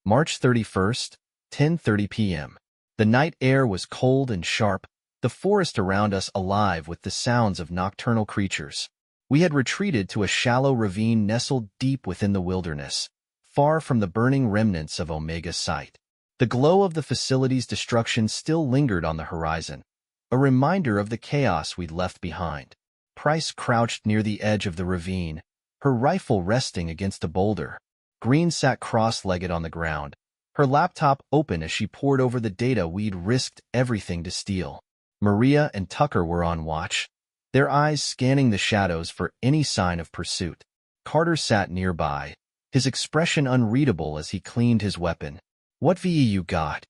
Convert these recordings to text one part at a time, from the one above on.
March 31st, 10:30 p.m. The night air was cold and sharp, the forest around us alive with the sounds of nocturnal creatures. We had retreated to a shallow ravine nestled deep within the wilderness, far from the burning remnants of Omega's site. The glow of the facility's destruction still lingered on the horizon, a reminder of the chaos we'd left behind. Price crouched near the edge of the ravine, her rifle resting against a boulder. Green sat cross-legged on the ground, her laptop open as she pored over the data we'd risked everything to steal. Maria and Tucker were on watch, their eyes scanning the shadows for any sign of pursuit. Carter sat nearby, his expression unreadable as he cleaned his weapon. "What VE you got?"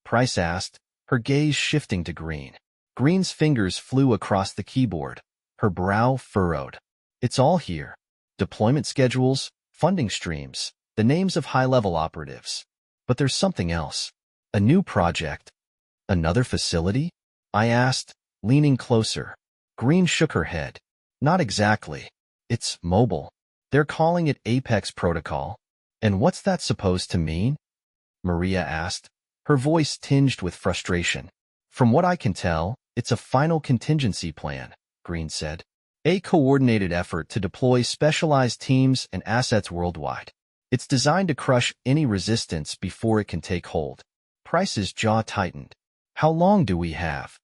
Price asked, her gaze shifting to Green. Green's fingers flew across the keyboard, her brow furrowed. "It's all here. Deployment schedules, funding streams, the names of high-level operatives. But there's something else. A new project." "Another facility?" I asked, leaning closer. Green shook her head. "Not exactly. It's mobile. They're calling it Apex Protocol." "And what's that supposed to mean?" Maria asked, her voice tinged with frustration. "From what I can tell, it's a final contingency plan," Green said. "A coordinated effort to deploy specialized teams and assets worldwide. It's designed to crush any resistance before it can take hold." Price's jaw tightened. "How long do we have?"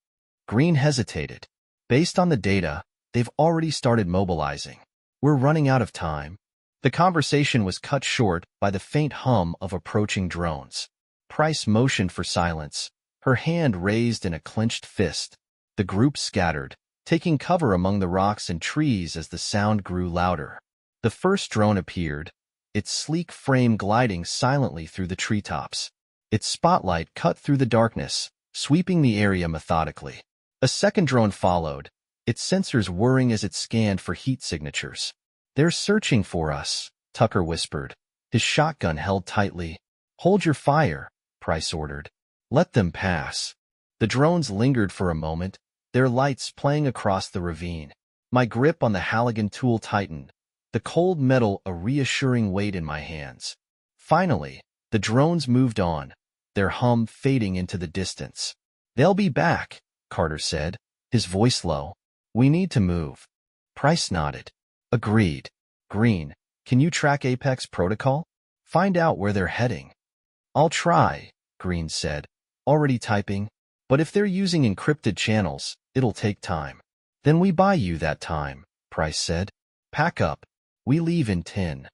Green hesitated. "Based on the data, they've already started mobilizing. We're running out of time." The conversation was cut short by the faint hum of approaching drones. Price motioned for silence, her hand raised in a clenched fist. The group scattered, taking cover among the rocks and trees as the sound grew louder. The first drone appeared, its sleek frame gliding silently through the treetops. Its spotlight cut through the darkness, sweeping the area methodically. A second drone followed, its sensors whirring as it scanned for heat signatures. "They're searching for us," Tucker whispered, his shotgun held tightly. "Hold your fire," Price ordered. "Let them pass." The drones lingered for a moment, their lights playing across the ravine. My grip on the Halligan tool tightened, the cold metal a reassuring weight in my hands. Finally, the drones moved on, their hum fading into the distance. "They'll be back," Carter said, his voice low. "We need to move." Price nodded. "Agreed." "Green, can you track Apex Protocol? Find out where they're heading." "I'll try," Green said, already typing. "But if they're using encrypted channels, it'll take time." "Then we buy you that time," Price said. "Pack up. We leave in 10.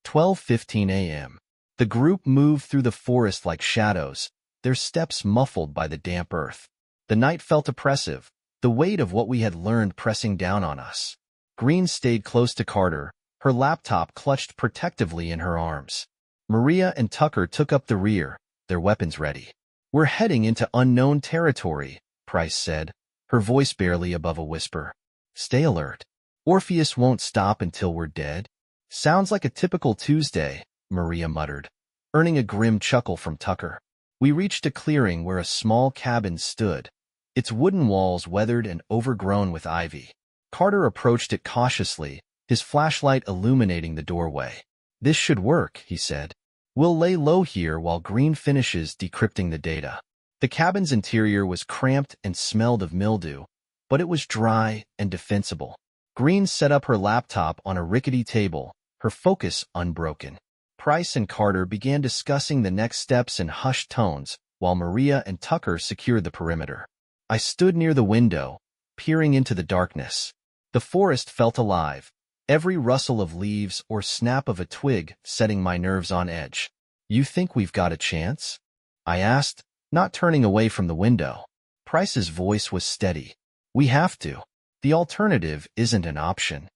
12:15 a.m. The group moved through the forest like shadows, their steps muffled by the damp earth. The night felt oppressive, the weight of what we had learned pressing down on us. Green stayed close to Carter, her laptop clutched protectively in her arms. Maria and Tucker took up the rear, their weapons ready. "We're heading into unknown territory," Price said, her voice barely above a whisper. "Stay alert. Orpheus won't stop until we're dead." "Sounds like a typical Tuesday," Maria muttered, earning a grim chuckle from Tucker. We reached a clearing where a small cabin stood, its wooden walls weathered and overgrown with ivy. Carter approached it cautiously, his flashlight illuminating the doorway. "This should work," he said. "We'll lay low here while Green finishes decrypting the data." The cabin's interior was cramped and smelled of mildew, but it was dry and defensible. Green set up her laptop on a rickety table, her focus unbroken. Price and Carter began discussing the next steps in hushed tones, while Maria and Tucker secured the perimeter. I stood near the window, peering into the darkness. The forest felt alive, every rustle of leaves or snap of a twig setting my nerves on edge. "You think we've got a chance?" I asked, not turning away from the window. Price's voice was steady. "We have to. The alternative isn't an option."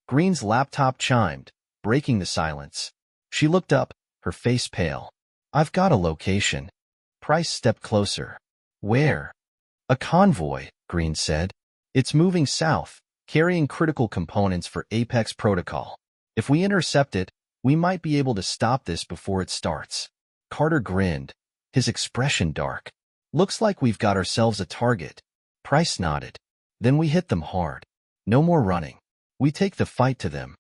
Green's laptop chimed, breaking the silence. She looked up, her face pale. "I've got a location." Price stepped closer. "Where?" "A convoy," Green said. "It's moving south, carrying critical components for Apex Protocol. If we intercept it, we might be able to stop this before it starts." Carter grinned, his expression dark. "Looks like we've got ourselves a target." Price nodded. "Then we hit them hard. No more running. We take the fight to them."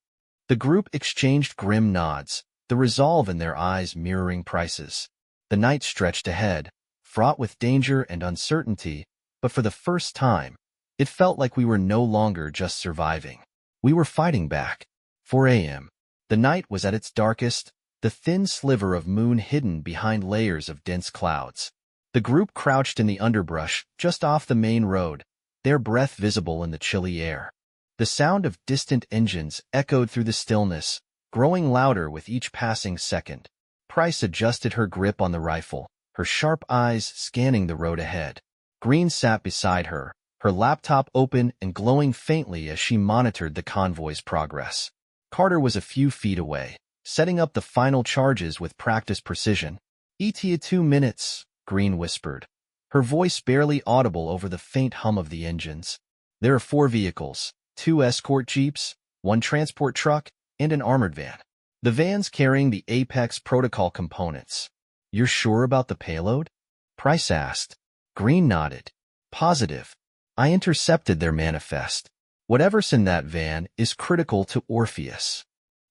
The group exchanged grim nods, the resolve in their eyes mirroring Price's. The night stretched ahead, fraught with danger and uncertainty, but for the first time, it felt like we were no longer just surviving. We were fighting back. 4 a.m. The night was at its darkest, the thin sliver of moon hidden behind layers of dense clouds. The group crouched in the underbrush just off the main road, their breath visible in the chilly air. The sound of distant engines echoed through the stillness, growing louder with each passing second. Price adjusted her grip on the rifle, her sharp eyes scanning the road ahead. Green sat beside her, her laptop open and glowing faintly as she monitored the convoy's progress. Carter was a few feet away, setting up the final charges with practiced precision. "ETA 2 minutes," Green whispered, her voice barely audible over the faint hum of the engines. "There are 4 vehicles, 2 escort jeeps, 1 transport truck, and an armored van. The van's carrying the Apex protocol components." "You're sure about the payload?" Price asked. Green nodded. "Positive. I intercepted their manifest. Whatever's in that van is critical to Orpheus."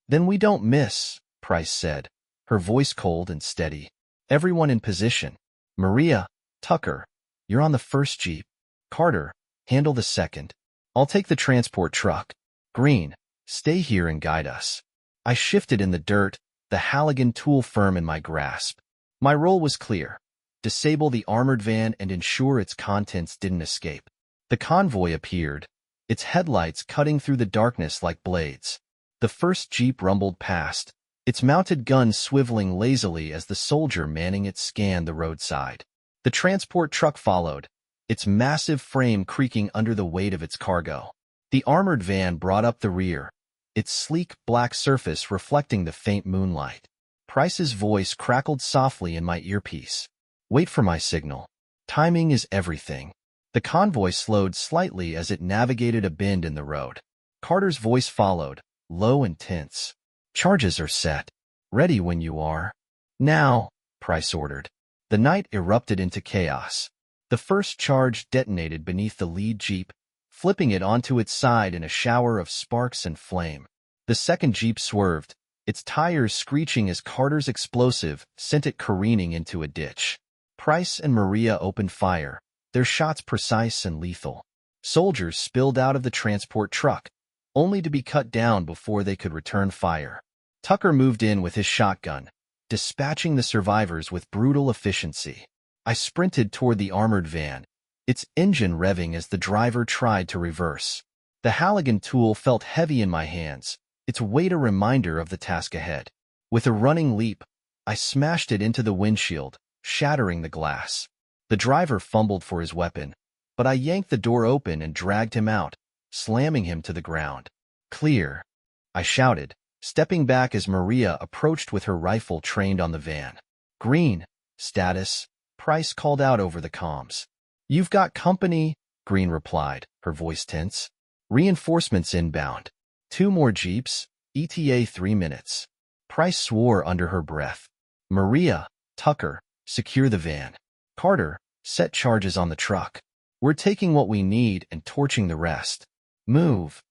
"Then we don't miss," Price said, her voice cold and steady. "Everyone in position. Maria, Tucker, you're on the first jeep. Carter, handle the second. I'll take the transport truck. Green, stay here and guide us." I shifted in the dirt, the Halligan tool firm in my grasp. My role was clear: disable the armored van and ensure its contents didn't escape. The convoy appeared, its headlights cutting through the darkness like blades. The first jeep rumbled past, its mounted gun swiveling lazily as the soldier manning it scanned the roadside. The transport truck followed, its massive frame creaking under the weight of its cargo. The armored van brought up the rear, its sleek black surface reflecting the faint moonlight. Price's voice crackled softly in my earpiece. "Wait for my signal. Timing is everything." The convoy slowed slightly as it navigated a bend in the road. Carter's voice followed, low and tense. "Charges are set. Ready when you are." "Now," Price ordered. The night erupted into chaos. The first charge detonated beneath the lead jeep, flipping it onto its side in a shower of sparks and flame. The second jeep swerved, its tires screeching as Carter's explosive sent it careening into a ditch. Price and Maria opened fire, their shots precise and lethal. Soldiers spilled out of the transport truck, only to be cut down before they could return fire. Tucker moved in with his shotgun, dispatching the survivors with brutal efficiency. I sprinted toward the armored van, its engine revving as the driver tried to reverse. The Halligan tool felt heavy in my hands, its weight a reminder of the task ahead. With a running leap, I smashed it into the windshield, shattering the glass. The driver fumbled for his weapon, but I yanked the door open and dragged him out, slamming him to the ground. "Clear," I shouted, stepping back as Maria approached with her rifle trained on the van. "Green, status," Price called out over the comms. "You've got company," Green replied, her voice tense. "Reinforcements inbound. 2 more jeeps, ETA 3 minutes. Price swore under her breath. "Maria, Tucker, secure the van. Carter, set charges on the truck. We're taking what we need and torching the rest. Move."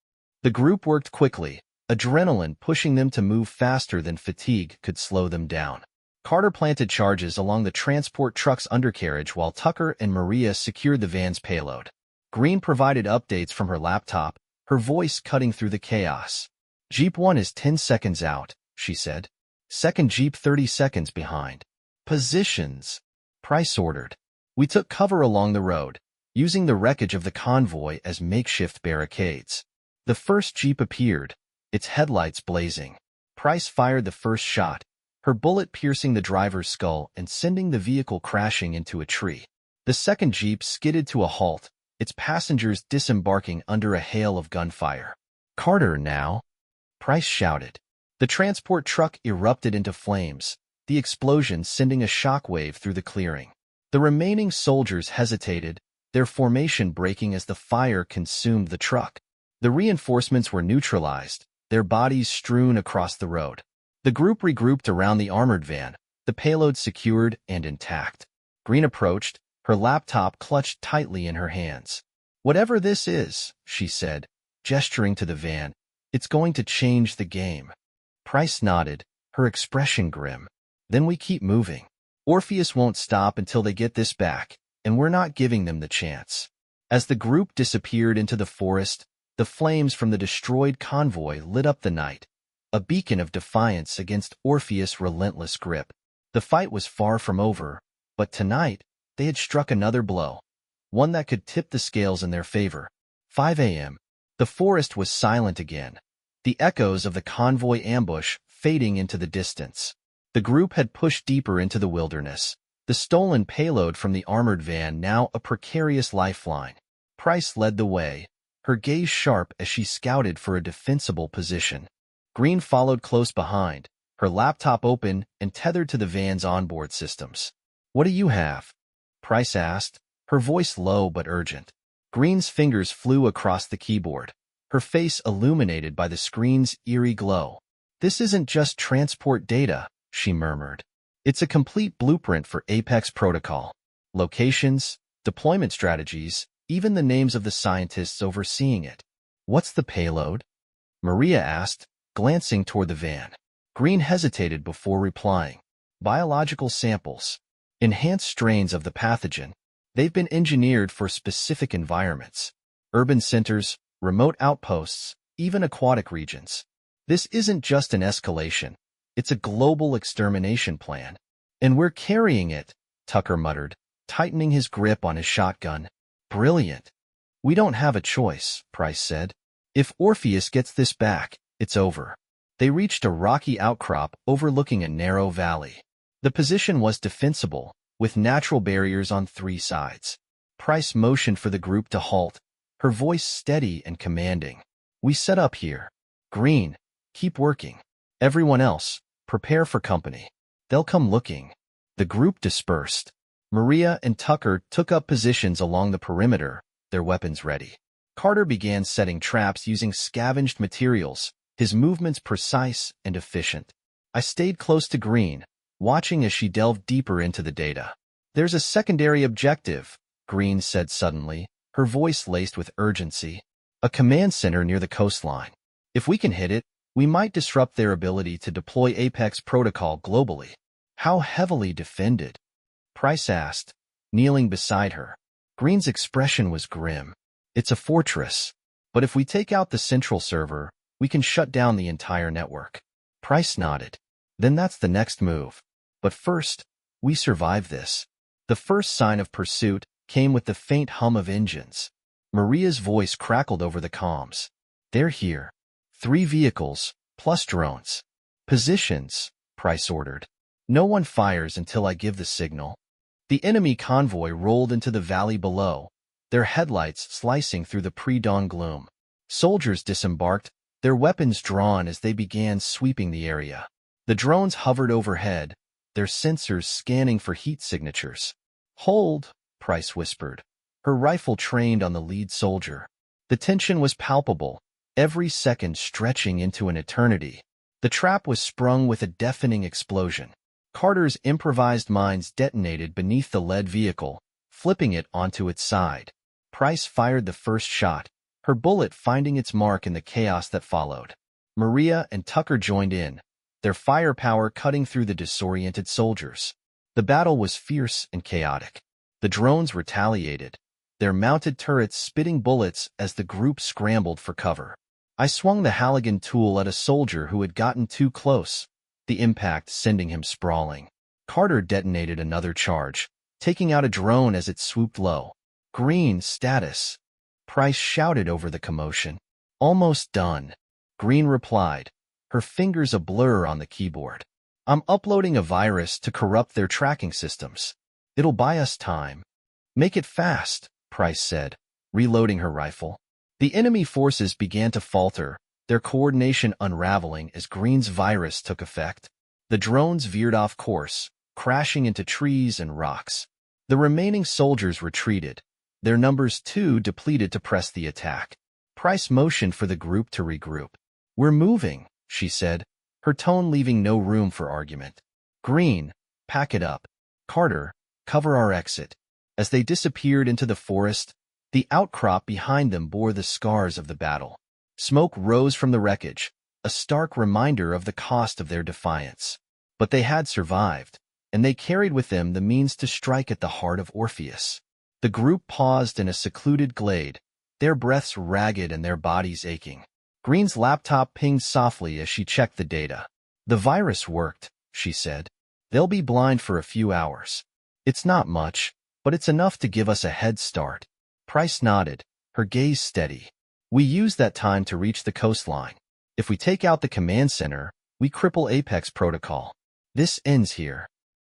The group worked quickly, adrenaline pushing them to move faster than fatigue could slow them down. Carter planted charges along the transport truck's undercarriage while Tucker and Maria secured the van's payload. Green provided updates from her laptop, her voice cutting through the chaos. "Jeep 1 is 10 seconds out," she said. "Second Jeep 30 seconds behind." "Positions," Price ordered. We took cover along the road, using the wreckage of the convoy as makeshift barricades. The first Jeep appeared, its headlights blazing. Price fired the first shot, her bullet piercing the driver's skull and sending the vehicle crashing into a tree. The second Jeep skidded to a halt, its passengers disembarking under a hail of gunfire. "Carter now," Price shouted. The transport truck erupted into flames, the explosion sending a shockwave through the clearing. The remaining soldiers hesitated, their formation breaking as the fire consumed the truck. The reinforcements were neutralized, their bodies strewn across the road. The group regrouped around the armored van, the payload secured and intact. Green approached, her laptop clutched tightly in her hands. "Whatever this is," she said, gesturing to the van, "it's going to change the game." Price nodded, her expression grim. Then we keep moving. Orpheus won't stop until they get this back, and we're not giving them the chance. As the group disappeared into the forest, the flames from the destroyed convoy lit up the night, a beacon of defiance against Orpheus' relentless grip. The fight was far from over, but tonight they had struck another blow, one that could tip the scales in their favor. 5 a.m. The forest was silent again, the echoes of the convoy ambush fading into the distance. The group had pushed deeper into the wilderness, the stolen payload from the armored van now a precarious lifeline. Price led the way, her gaze sharp as she scouted for a defensible position. Green followed close behind, her laptop open and tethered to the van's onboard systems. "What do you have?" Price asked, her voice low but urgent. Green's fingers flew across the keyboard, her face illuminated by the screen's eerie glow. "This isn't just transport data," she murmured. "It's a complete blueprint for Apex protocol. Locations, deployment strategies, even the names of the scientists overseeing it." "What's the payload?" Maria asked, glancing toward the van. Green hesitated before replying. "Biological samples. Enhanced strains of the pathogen. They've been engineered for specific environments. Urban centers, remote outposts, even aquatic regions. This isn't just an escalation. It's a global extermination plan. And we're carrying it," Tucker muttered, tightening his grip on his shotgun. "Brilliant." "We don't have a choice," Price said. "If Orpheus gets this back, it's over." They reached a rocky outcrop overlooking a narrow valley. The position was defensible, with natural barriers on 3 sides. Price motioned for the group to halt, her voice steady and commanding. "We set up here. Green, keep working. Everyone else, prepare for company. They'll come looking." The group dispersed. Maria and Tucker took up positions along the perimeter, their weapons ready. Carter began setting traps using scavenged materials, his movements precise and efficient. I stayed close to Green, watching as she delved deeper into the data. "There's a secondary objective," Green said suddenly, her voice laced with urgency. "A command center near the coastline. If we can hit it, we might disrupt their ability to deploy Apex protocol globally." "How heavily defended?" Price asked, kneeling beside her. Green's expression was grim. "It's a fortress, but if we take out the central server, we can shut down the entire network." Price nodded. "Then that's the next move. But first, we survive this." The first sign of pursuit came with the faint hum of engines. Maria's voice crackled over the comms. "They're here. 3 vehicles, plus drones." "Positions," Price ordered. "No one fires until I give the signal." The enemy convoy rolled into the valley below, their headlights slicing through the pre-dawn gloom. Soldiers disembarked, their weapons drawn as they began sweeping the area. The drones hovered overhead, their sensors scanning for heat signatures. "Hold," Price whispered, her rifle trained on the lead soldier. The tension was palpable, every second stretching into an eternity. The trap was sprung with a deafening explosion. Carter's improvised mines detonated beneath the lead vehicle, flipping it onto its side. Price fired the first shot, her bullet finding its mark in the chaos that followed. Maria and Tucker joined in, their firepower cutting through the disoriented soldiers. The battle was fierce and chaotic. The drones retaliated, their mounted turrets spitting bullets as the group scrambled for cover. I swung the Halligan tool at a soldier who had gotten too close, the impact sending him sprawling. Carter detonated another charge, taking out a drone as it swooped low. "Green, status." Price shouted over the commotion. "Almost done," Green replied, her fingers a blur on the keyboard. "I'm uploading a virus to corrupt their tracking systems. It'll buy us time." "Make it fast," Price said, reloading her rifle. The enemy forces began to falter, their coordination unraveling as Green's virus took effect. The drones veered off course, crashing into trees and rocks. The remaining soldiers retreated, their numbers too depleted to press the attack. Price motioned for the group to regroup. "We're moving," she said, her tone leaving no room for argument. "Green, pack it up. Carter, cover our exit." As they disappeared into the forest, the outcrop behind them bore the scars of the battle. Smoke rose from the wreckage, a stark reminder of the cost of their defiance. But they had survived, and they carried with them the means to strike at the heart of Orpheus. The group paused in a secluded glade, their breaths ragged and their bodies aching. Green's laptop pinged softly as she checked the data. "The virus worked," she said. "They'll be blind for a few hours. It's not much, but it's enough to give us a head start." Price nodded, her gaze steady. "We use that time to reach the coastline. If we take out the command center, we cripple Apex protocol. This ends here."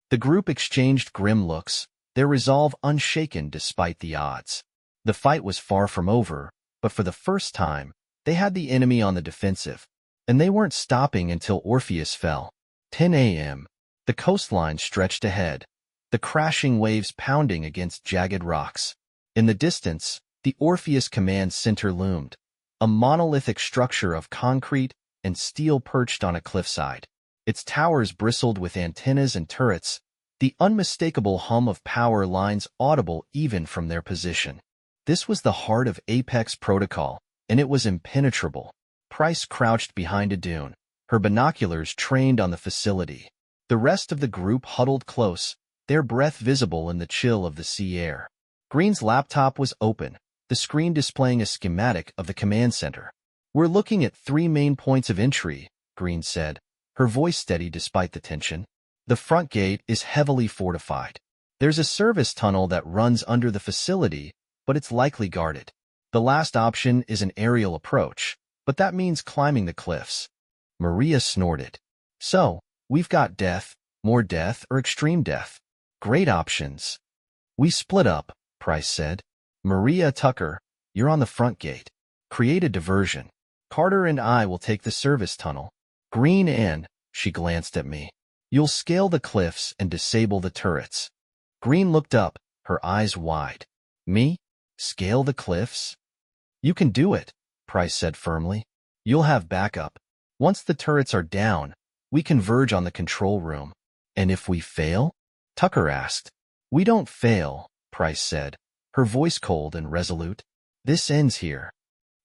The group exchanged grim looks, their resolve unshaken despite the odds. The fight was far from over, but for the first time, they had the enemy on the defensive, and they weren't stopping until Orpheus fell. 10 a.m. The coastline stretched ahead, the crashing waves pounding against jagged rocks. In the distance, the Orpheus command center loomed, a monolithic structure of concrete and steel perched on a cliffside. Its towers bristled with antennas and turrets, the unmistakable hum of power lines audible even from their position. This was the heart of Apex protocol, and it was impenetrable. Price crouched behind a dune, her binoculars trained on the facility. The rest of the group huddled close, their breath visible in the chill of the sea air. Green's laptop was open, the screen displaying a schematic of the command center. "We're looking at 3 main points of entry," Green said, her voice steady despite the tension. "The front gate is heavily fortified. There's a service tunnel that runs under the facility, but it's likely guarded. The last option is an aerial approach, but that means climbing the cliffs." Maria snorted. "So, we've got death, more death, or extreme death. Great options." "We split up," Price said. "Maria, Tucker, you're on the front gate. Create a diversion. Carter and I will take the service tunnel. Green and," she glanced at me, "you'll scale the cliffs and disable the turrets." Green looked up, her eyes wide. "Me? Scale the cliffs?" "You can do it," Price said firmly. "You'll have backup. Once the turrets are down, we converge on the control room." "And if we fail?" Tucker asked. "We don't fail," Price said, her voice cold and resolute. "This ends here."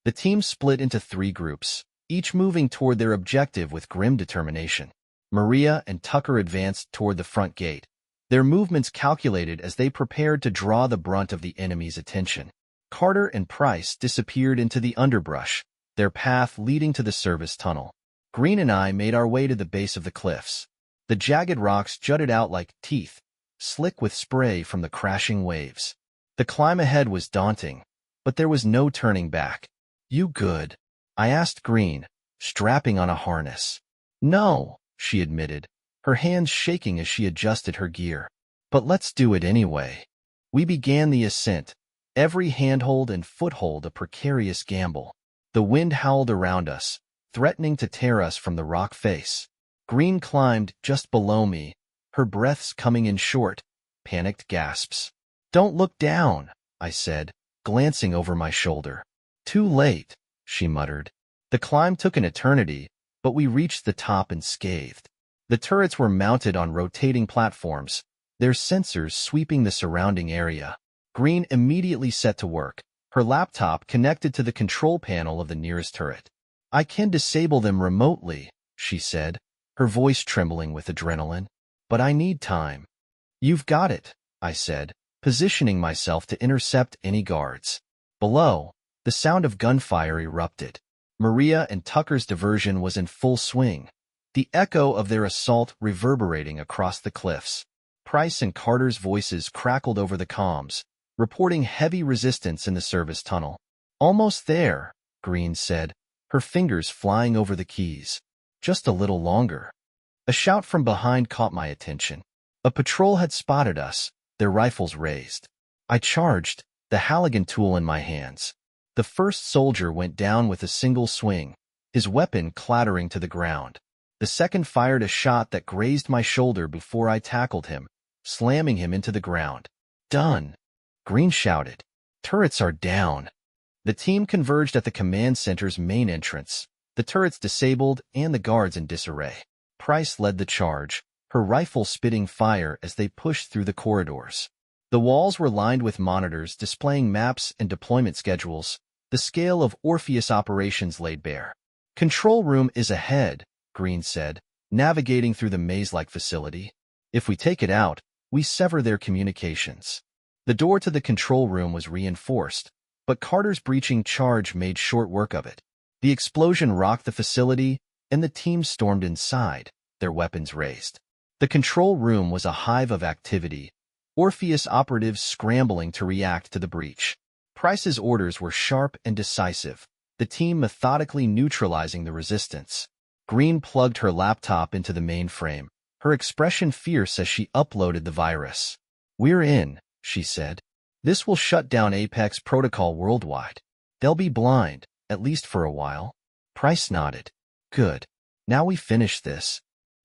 The team split into 3 groups, each moving toward their objective with grim determination. Maria and Tucker advanced toward the front gate, their movements calculated as they prepared to draw the brunt of the enemy's attention. Carter and Price disappeared into the underbrush, their path leading to the service tunnel. Green and I made our way to the base of the cliffs. The jagged rocks jutted out like teeth, slick with spray from the crashing waves. The climb ahead was daunting, but there was no turning back. "You good?" I asked Green, strapping on a harness. "No," she admitted, her hands shaking as she adjusted her gear. "But let's do it anyway." We began the ascent, every handhold and foothold a precarious gamble. The wind howled around us, threatening to tear us from the rock face. Green climbed just below me, her breaths coming in short, panicked gasps. "Don't look down," I said, glancing over my shoulder. "Too late," she muttered. The climb took an eternity, but we reached the top unscathed. The turrets were mounted on rotating platforms, their sensors sweeping the surrounding area. Green immediately set to work, her laptop connected to the control panel of the nearest turret. "I can disable them remotely," she said, her voice trembling with adrenaline. "But I need time." "You've got it," I said, positioning myself to intercept any guards. Below, the sound of gunfire erupted. Maria and Tucker's diversion was in full swing, the echo of their assault reverberating across the cliffs. Price and Carter's voices crackled over the comms, reporting heavy resistance in the service tunnel. "Almost there," Green said, her fingers flying over the keys. "Just a little longer." A shout from behind caught my attention. A patrol had spotted us, their rifles raised. I charged, the Halligan tool in my hands. The first soldier went down with a single swing, his weapon clattering to the ground. The second fired a shot that grazed my shoulder before I tackled him, slamming him into the ground. "Done," Green shouted. "Turrets are down." The team converged at the command center's main entrance, the turrets disabled and the guards in disarray. Price led the charge, her rifle spitting fire as they pushed through the corridors. The walls were lined with monitors displaying maps and deployment schedules, the scale of Orpheus operations laid bare. Control room is ahead, Green said, navigating through the maze-like facility. If we take it out, we sever their communications. The door to the control room was reinforced, but Carter's breaching charge made short work of it. The explosion rocked the facility, and the team stormed inside, their weapons raised. The control room was a hive of activity, Orpheus operatives scrambling to react to the breach. Price's orders were sharp and decisive, the team methodically neutralizing the resistance. Green plugged her laptop into the mainframe, her expression fierce as she uploaded the virus. "We're in," she said. "This will shut down Apex protocol worldwide. They'll be blind, at least for a while." Price nodded. "Good. Now we finish this."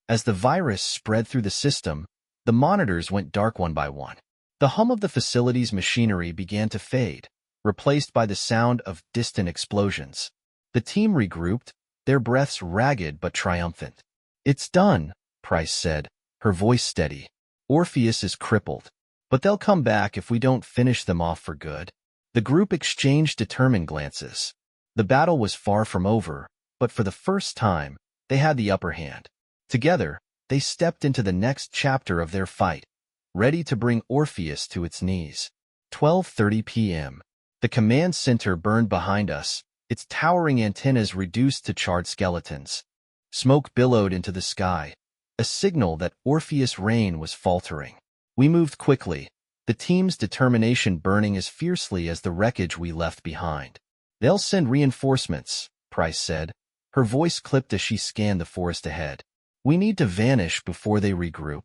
As the virus spread through the system, the monitors went dark one by one. The hum of the facility's machinery began to fade, replaced by the sound of distant explosions. The team regrouped, their breaths ragged but triumphant. "It's done," Price said, her voice steady. "Orpheus is crippled, but they'll come back if we don't finish them off for good." The group exchanged determined glances. The battle was far from over, but for the first time, they had the upper hand. Together, they stepped into the next chapter of their fight, ready to bring Orpheus to its knees. 12:30 p.m. The command center burned behind us, its towering antennas reduced to charred skeletons. Smoke billowed into the sky, a signal that Orpheus' reign was faltering. We moved quickly, the team's determination burning as fiercely as the wreckage we left behind. "They'll send reinforcements," Price said, her voice clipped as she scanned the forest ahead. "We need to vanish before they regroup."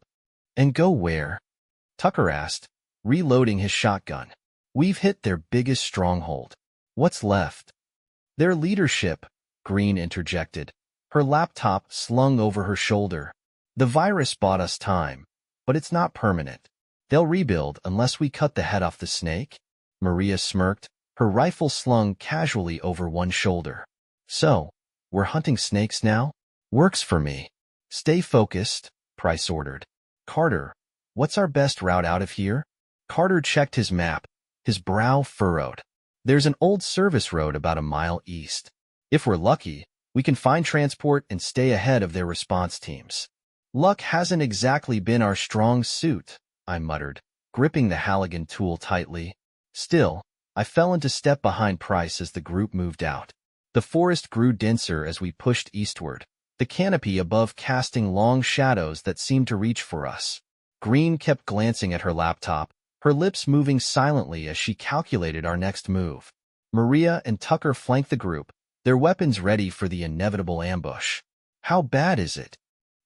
"And go where?" Tucker asked, reloading his shotgun. "We've hit their biggest stronghold. What's left?" "Their leadership," Green interjected, her laptop slung over her shoulder. "The virus bought us time, but it's not permanent. They'll rebuild unless we cut the head off the snake." Maria smirked, her rifle slung casually over one shoulder. "So, we're hunting snakes now?" "Works for me." "Stay focused," Price ordered. "Carter, what's our best route out of here?" Carter checked his map, his brow furrowed. "There's an old service road about a mile east. If we're lucky, we can find transport and stay ahead of their response teams." "Luck hasn't exactly been our strong suit," I muttered, gripping the Halligan tool tightly. Still, I fell into step behind Price as the group moved out. The forest grew denser as we pushed eastward, the canopy above casting long shadows that seemed to reach for us. Green kept glancing at her laptop, her lips moving silently as she calculated our next move. Maria and Tucker flanked the group, their weapons ready for the inevitable ambush. "How bad is it?"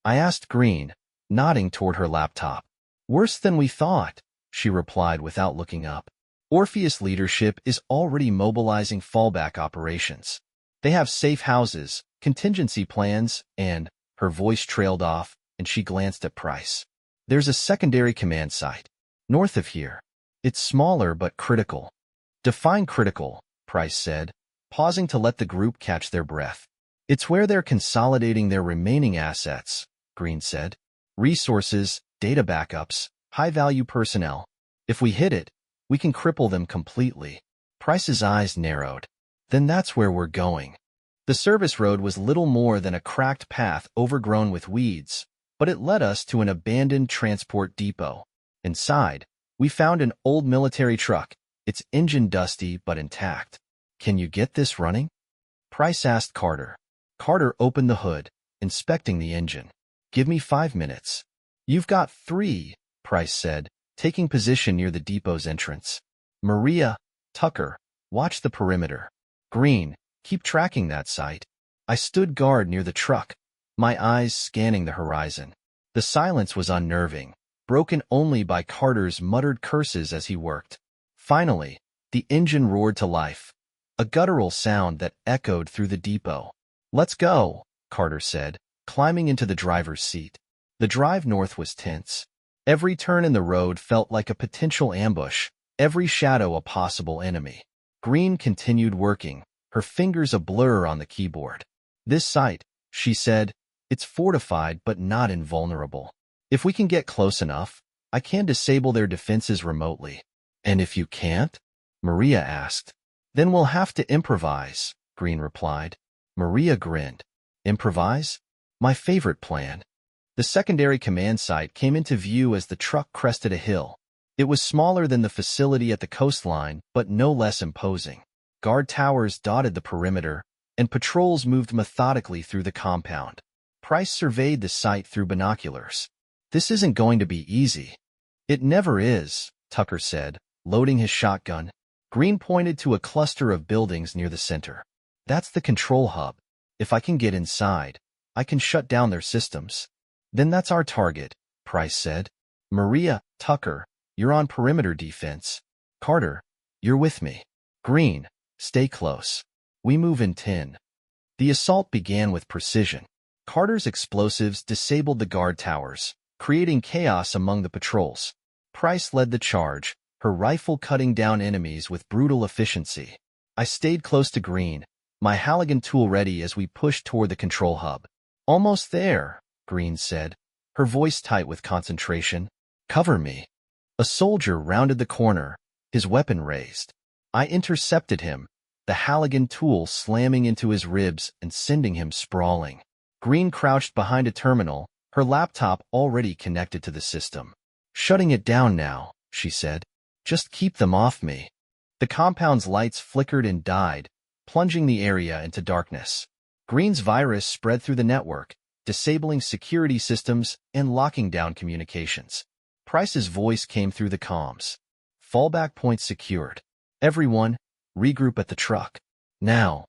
I asked Green, nodding toward her laptop. "Worse than we thought," she replied without looking up. "Orpheus leadership is already mobilizing fallback operations. They have safe houses, contingency plans, and," her voice trailed off, and she glanced at Price. "There's a secondary command site, north of here. It's smaller but critical." "Define critical," Price said, pausing to let the group catch their breath. "It's where they're consolidating their remaining assets," Green said. "Resources, data backups, high-value personnel. If we hit it, we can cripple them completely." Price's eyes narrowed. "Then that's where we're going." The service road was little more than a cracked path overgrown with weeds, but it led us to an abandoned transport depot. Inside, we found an old military truck, its engine dusty but intact. "Can you get this running?" Price asked Carter. Carter opened the hood, inspecting the engine. "Give me 5 minutes." "You've got 3, Price said, taking position near the depot's entrance. "Maria, Tucker, watch the perimeter. Green, keep tracking that site." I stood guard near the truck, my eyes scanning the horizon. The silence was unnerving, broken only by Carter's muttered curses as he worked. Finally, the engine roared to life, a guttural sound that echoed through the depot. "Let's go," Carter said, climbing into the driver's seat. The drive north was tense. Every turn in the road felt like a potential ambush, every shadow a possible enemy. Green continued working, her fingers a blur on the keyboard. "This site," she said, "it's fortified but not invulnerable. If we can get close enough, I can disable their defenses remotely." "And if you can't?" Maria asked. "Then we'll have to improvise," Green replied. Maria grinned. Improvise? My favorite plan. The secondary command site came into view as the truck crested a hill. It was smaller than the facility at the coastline, but no less imposing. Guard towers dotted the perimeter, and patrols moved methodically through the compound. Price surveyed the site through binoculars. This isn't going to be easy. It never is, Tucker said, loading his shotgun. Green pointed to a cluster of buildings near the center. That's the control hub. If I can get inside, I can shut down their systems. Then that's our target, Price said. Maria, Tucker, you're on perimeter defense. Carter, you're with me. Green, stay close. We move in 10. The assault began with precision. Carter's explosives disabled the guard towers, creating chaos among the patrols. Price led the charge, her rifle cutting down enemies with brutal efficiency. I stayed close to Green, my Halligan tool ready as we pushed toward the control hub. Almost there, Green said, her voice tight with concentration. Cover me. A soldier rounded the corner, his weapon raised. I intercepted him, the Halligan tool slamming into his ribs and sending him sprawling. Green crouched behind a terminal, her laptop already connected to the system. Shutting it down now, she said. Just keep them off me. The compound's lights flickered and died, plunging the area into darkness. Green's virus spread through the network, disabling security systems and locking down communications. Price's voice came through the comms. Fallback points secured. Everyone, regroup at the truck. Now.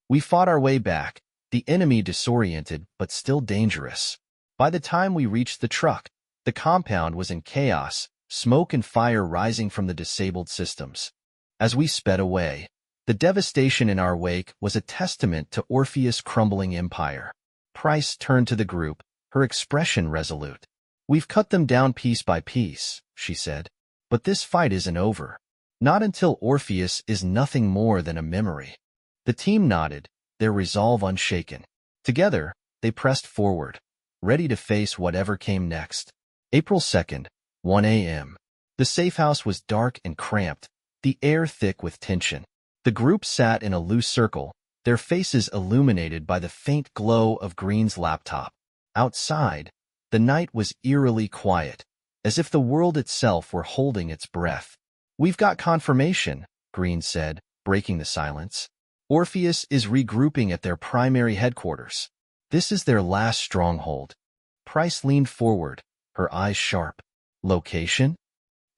We fought our way back, the enemy disoriented but still dangerous. By the time we reached the truck, the compound was in chaos, smoke and fire rising from the disabled systems. As we sped away, the devastation in our wake was a testament to Orpheus' crumbling empire. Price turned to the group, her expression resolute. We've cut them down piece by piece, she said. But this fight isn't over. Not until Orpheus is nothing more than a memory. The team nodded, their resolve unshaken. Together, they pressed forward, ready to face whatever came next. April 2nd, 1 a.m. The safe house was dark and cramped, the air thick with tension. The group sat in a loose circle, their faces illuminated by the faint glow of Green's laptop. Outside, the night was eerily quiet, as if the world itself were holding its breath. We've got confirmation, Green said, breaking the silence. Orpheus is regrouping at their primary headquarters. This is their last stronghold. Price leaned forward, her eyes sharp. Location?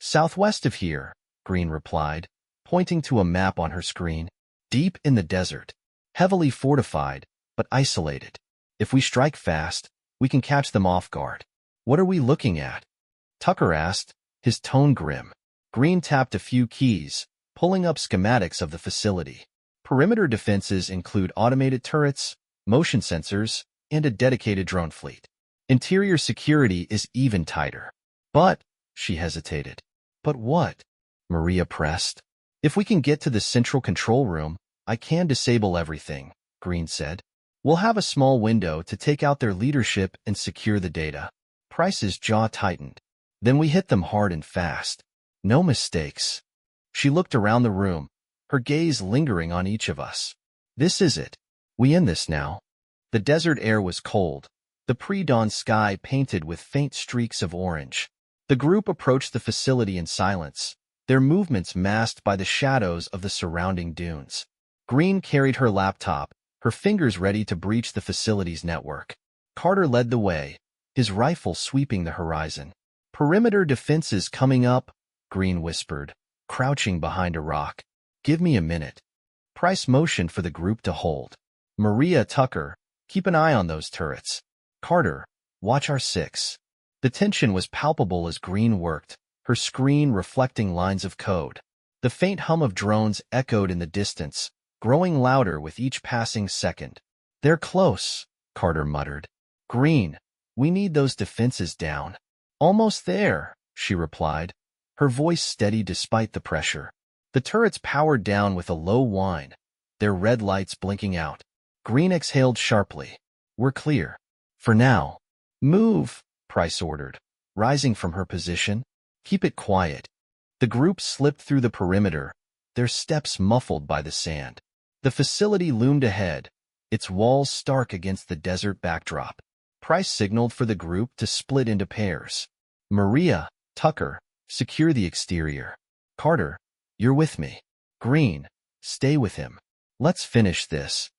Southwest of here, Green replied, pointing to a map on her screen. Deep in the desert. Heavily fortified, but isolated. If we strike fast, we can catch them off guard. What are we looking at? Tucker asked, his tone grim. Green tapped a few keys, pulling up schematics of the facility. Perimeter defenses include automated turrets, motion sensors, and a dedicated drone fleet. Interior security is even tighter. But, she hesitated. But what? Maria pressed. If we can get to the central control room, I can disable everything, Green said. We'll have a small window to take out their leadership and secure the data. Price's jaw tightened. Then we hit them hard and fast. No mistakes. She looked around the room, her gaze lingering on each of us. This is it. We end this now. The desert air was cold, the pre-dawn sky painted with faint streaks of orange. The group approached the facility in silence, their movements masked by the shadows of the surrounding dunes. Green carried her laptop, her fingers ready to breach the facility's network. Carter led the way, his rifle sweeping the horizon. Perimeter defenses coming up, Green whispered, crouching behind a rock. Give me a minute. Price motioned for the group to hold. Maria, Tucker, keep an eye on those turrets. Carter, watch our 6. The tension was palpable as Green worked, her screen reflecting lines of code. The faint hum of drones echoed in the distance, growing louder with each passing second. They're close, Carter muttered. Green, we need those defenses down. Almost there, she replied, her voice steady despite the pressure. The turrets powered down with a low whine, their red lights blinking out. Green exhaled sharply. We're clear. For now. Move, Price ordered, rising from her position. Keep it quiet. The group slipped through the perimeter, their steps muffled by the sand. The facility loomed ahead, its walls stark against the desert backdrop. Price signaled for the group to split into pairs. Maria, Tucker, secure the exterior. Carter, you're with me. Green, stay with him. Let's finish this.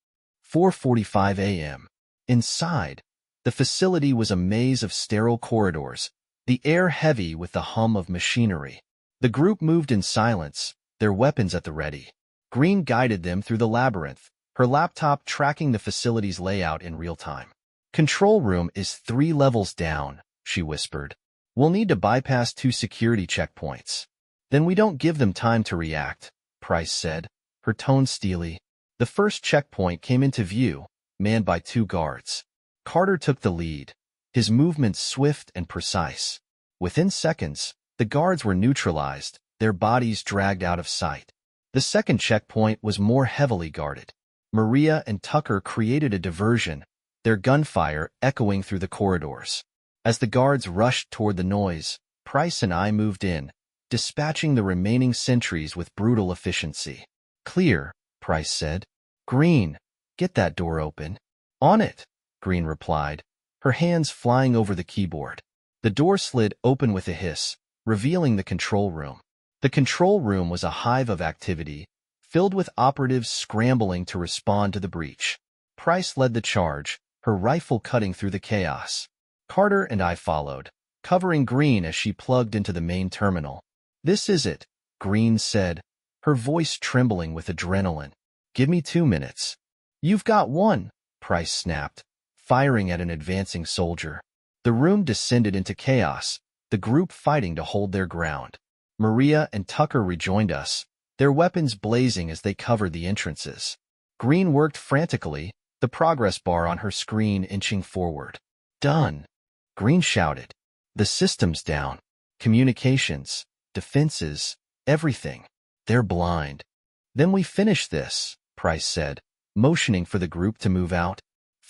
4:45 a.m. Inside, the facility was a maze of sterile corridors, the air heavy with the hum of machinery. The group moved in silence, their weapons at the ready. Green guided them through the labyrinth, her laptop tracking the facility's layout in real time. Control room is 3 levels down, she whispered. We'll need to bypass 2 security checkpoints. Then we don't give them time to react, Price said, her tone steely. The first checkpoint came into view, manned by 2 guards. Carter took the lead, his movements swift and precise. Within seconds, the guards were neutralized, their bodies dragged out of sight. The second checkpoint was more heavily guarded. Maria and Tucker created a diversion, their gunfire echoing through the corridors. As the guards rushed toward the noise, Price and I moved in, dispatching the remaining sentries with brutal efficiency. Clear, Price said. Green, get that door open. On it, Green replied, her hands flying over the keyboard. The door slid open with a hiss, revealing the control room. The control room was a hive of activity, filled with operatives scrambling to respond to the breach. Price led the charge, her rifle cutting through the chaos. Carter and I followed, covering Green as she plugged into the main terminal. This is it, Green said, her voice trembling with adrenaline. Give me 2 minutes. You've got 1, Price snapped, firing at an advancing soldier. The room descended into chaos, the group fighting to hold their ground. Maria and Tucker rejoined us, their weapons blazing as they covered the entrances. Green worked frantically, the progress bar on her screen inching forward. Done, Green shouted. The system's down. Communications, defenses, everything. They're blind. Then we finish this, Price said, motioning for the group to move out.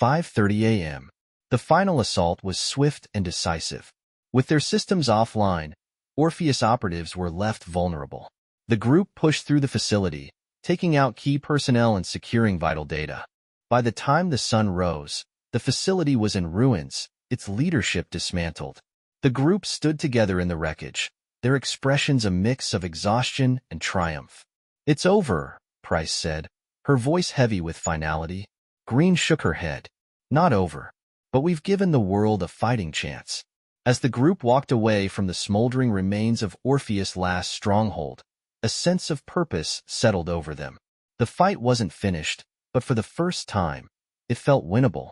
5:30 a.m. The final assault was swift and decisive. With their systems offline, Orpheus operatives were left vulnerable. The group pushed through the facility, taking out key personnel and securing vital data. By the time the sun rose, the facility was in ruins, its leadership dismantled. The group stood together in the wreckage, their expressions a mix of exhaustion and triumph. It's over, Price said, her voice heavy with finality. Green shook her head. Not over. But we've given the world a fighting chance. As the group walked away from the smoldering remains of Orpheus' last stronghold, a sense of purpose settled over them. The fight wasn't finished, but for the first time, it felt winnable.